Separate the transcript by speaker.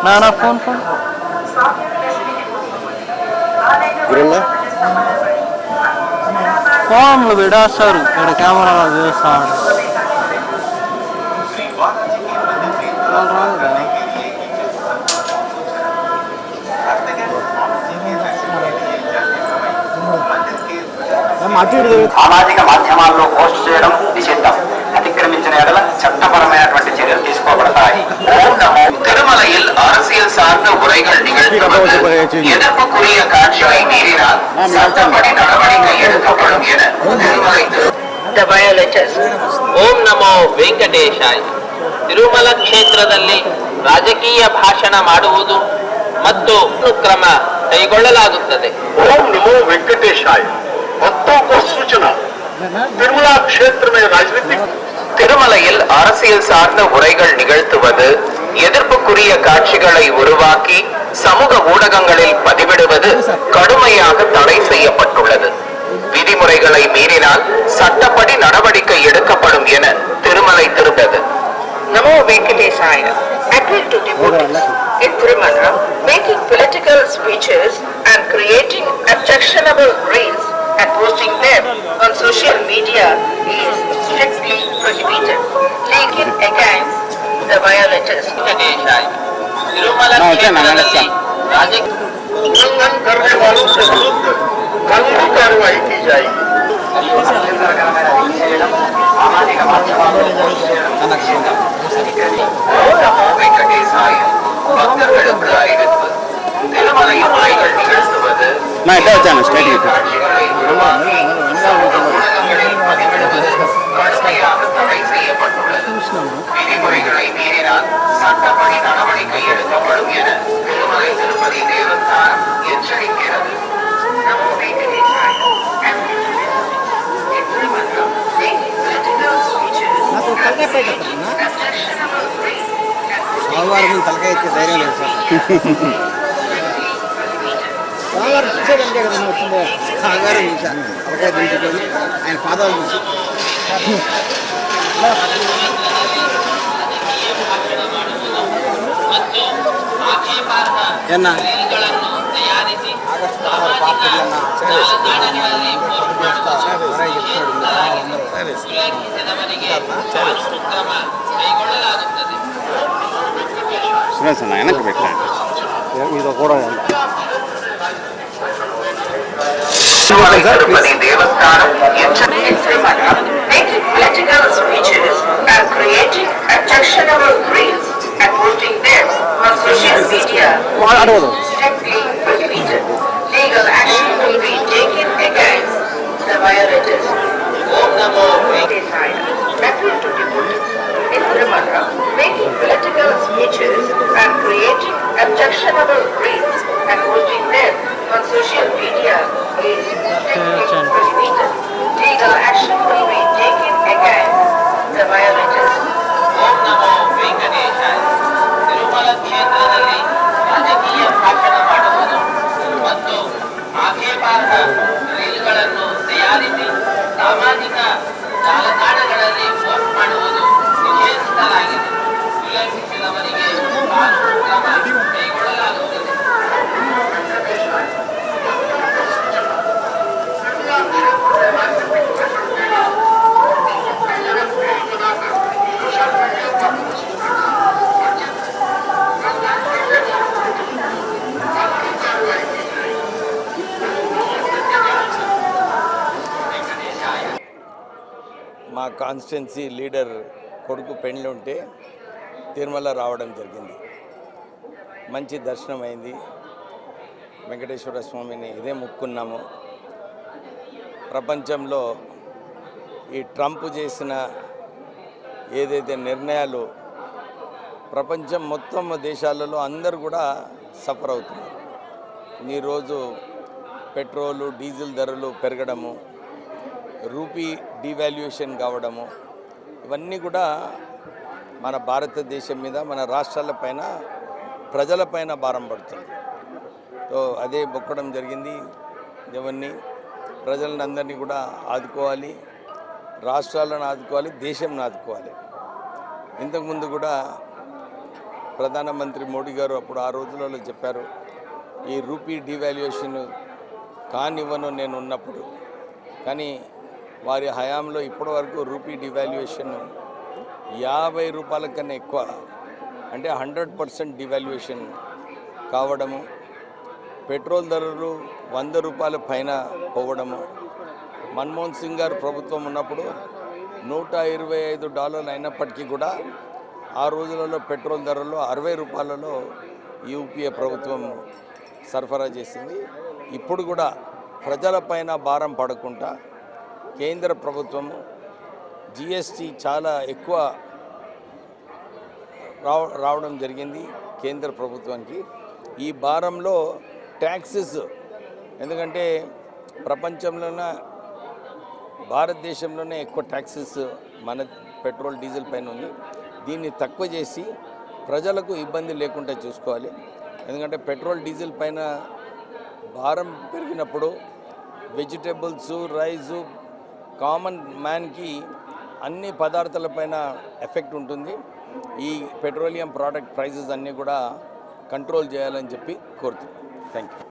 Speaker 1: నా ఫోన్ ఫోన్లు విడేస్తారు ఇక్కడ కెమెరా చేస్తాడు
Speaker 2: సామాజిక మాధ్యమాల్లో పోస్ట్ చేయడం నిషిద్ధం. అతిక్రమించిన ఎడల చట్టపరమైనటువంటి చర్యలు తీసుకోబడతాయి. திருமலையில் அரசியல் சார்ந்த உரைகள் நிகழ்த்துவது எதிர்ப்புக்குரிய காட்சியை மீறினால் சட்டப்படி நடவடிக்கை எடுக்கப்படும் என திருமலை
Speaker 3: The violators. ಓಂ ನಮೋ ವೆಂಕಟೇಶಾಯ. ತಿರುಮಲ ಕ್ಷೇತ್ರದಲ್ಲಿ ರಾಜಕೀಯ ಭಾಷಣ ಮಾಡುವುದು ಮತ್ತು ಕ್ರಮ ಕೈಗೊಳ್ಳಲಾಗುತ್ತದೆ.
Speaker 4: ಓಂ ನಮೋ ವೆಂಕಟೇಶಾಯ. भक्तों को सूचना திருமலா क्षेत्र में राजनीतिक
Speaker 2: திருமலையில் அரசியல் சார்ந்த உரைகள் நிகழ்த்துவது எதிர்ப்புக்குரிய காட்சிகளை உருவாக்கி சமூக ஊடகங்களில் பதிவிடுவது கடுமையாக தடை செய்யப்பட்டுள்ளது. விதிமுறைகளை மீறினால் சட்டப்படி நடவடிக்கை எடுக்கப்படும் என Thirumalai திருத்தது.
Speaker 3: Namo Venkatesaya. Appeal to devotees in Tirumala making political speeches and creating objectionable reels and posting them on social media is strictly prohibited. Legal against the violators.
Speaker 2: Tirumala క్షేత్రದಲ್ಲಿ
Speaker 4: उल्लंघन करने वालों से विरुद्ध कानूनी कार्रवाई की जाएगी.
Speaker 2: திருமலையில் உரைகள் நிகழ்த்துவது கடுமையாக தடை செய்யப்பட்டுள்ளது. விதிமுறைகளை மீறினால் சட்டப்படி நடவடிக்கை எடுக்கப்படும் என திருமலை திருப்பதி தேவஸ்தானம் எச்சரிக்கிறது.
Speaker 1: తలకాయ ధైర్యం లేదు సార్ స్వామివారు చూసేదంటే కదా వచ్చింది స్వామివారు చూశాను తలకాయ దించుకొని ఆయన పాదాలు చూసి ఏనా ఆగస్టు 6 పార్టీ సురేష్ వెనక్కి పెట్టండి ఇది కూడా
Speaker 2: తిరుపతి దేవస్థానం
Speaker 3: Making political speeches and creating objectionable reels and posting them on social media is strictly prohibited. Legal action will be taken against the violators. Om Namo Venkatesaya. Appeal to devotees in Tirumala making political speeches and creating objectionable reels and posting them on social media is strictly prohibited. Legal action will be taken against the violators.
Speaker 2: ಓಂ ನಮೋ ವೆಂಕಟೇಶಾಯ. ತಿರುಮಲ ಕ್ಷೇತ್ರದಲ್ಲಿ ರಾಜಕೀಯ ಭಾಷಣ ಮಾಡುವುದು ಮತ್ತು ಆಕ್ಷೇಪಾರ್ಹ ರೀಲ್ಗಳನ್ನು ತಯಾರಿಸಿ ಸಾಮಾಜಿಕ ಜಾಲತಾಣಗಳಲ್ಲಿ post ಮಾಡುವುದು ನಿಷೇಧಿಸಲಾಗಿದೆ. ಉಲ್ಲಂಘಿಸಿದವರಿಗೆ ಕಾನೂನು ಕ್ರಮ ಕೈಗೊಳ್ಳಲಾಗುತ್ತದೆ.
Speaker 5: మా కాన్స్టిట్యున్సీ లీడర్ కొడుకు పెళ్ళి ఉంటే తిరుమల రావడం జరిగింది. మంచి దర్శనం అయింది. వెంకటేశ్వర స్వామిని ఇదే మొక్కున్నాము. ప్రపంచంలో ఈ ట్రంప్ చేసిన ఏదైతే నిర్ణయాలు ప్రపంచం మొత్తం దేశాలలో అందరూ కూడా సఫర్ అవుతున్నారు. ఈరోజు పెట్రోలు డీజిల్ ధరలు పెరగడము, రూపీ డివాల్యుయేషన్ కావడము, ఇవన్నీ కూడా మన భారతదేశం మీద మన రాష్ట్రాలపైన ప్రజలపైన భారం పడుతుంది. సో అదే మొక్కడం జరిగింది. ఎవరిని ప్రజలను అందరినీ కూడా ఆదుకోవాలి, రాష్ట్రాలను ఆదుకోవాలి, దేశంను ఆదుకోవాలి. ఇంతకుముందు కూడా ప్రధానమంత్రి మోడీ గారు అప్పుడు ఆ రోజులలో చెప్పారు, ఈ రూపీ డివాల్యుయేషన్ కానివ్వను నేను ఉన్నప్పుడు. కానీ వారి హయాంలో ఇప్పటి వరకు రూపీ డివాల్యుయేషన్ 50 రూపాయల కన్నా ఎక్కువ, అంటే 100% డివాల్యుయేషన్ కావడము, పెట్రోల్ ధరలు 100 రూపాయల పైన పోవడము. మన్మోహన్ సింగ్ గారు ప్రభుత్వం ఉన్నప్పుడు $125 అయినప్పటికీ కూడా ఆ రోజులలో పెట్రోల్ ధరలు 60 రూపాయలలో యూపీఏ ప్రభుత్వం సరఫరా చేసింది. ఇప్పుడు కూడా ప్రజలపైన భారం పడకుండా కేంద్ర ప్రభుత్వము జిఎస్టీ చాలా ఎక్కువ రావడం జరిగింది కేంద్ర ప్రభుత్వానికి. ఈ భారంలో ట్యాక్సెస్, ఎందుకంటే ప్రపంచంలోనే భారతదేశంలోనే ఎక్కువ ట్యాక్సెస్ మన పెట్రోల్ డీజిల్ పైన ఉంది. దీన్ని తక్కువ చేసి ప్రజలకు ఇబ్బంది లేకుండా చూసుకోవాలి. ఎందుకంటే పెట్రోల్ డీజిల్ పైన భారం పెరిగినప్పుడు వెజిటేబుల్స్, రైసు, కామన్ మ్యాన్కి అన్ని పదార్థాలపైన ఎఫెక్ట్ ఉంటుంది. ఈ పెట్రోలియం ప్రోడక్ట్ ప్రైజెస్ అన్నీ కూడా కంట్రోల్ చేయాలని చెప్పి కోరుతున్నాను. Thank you.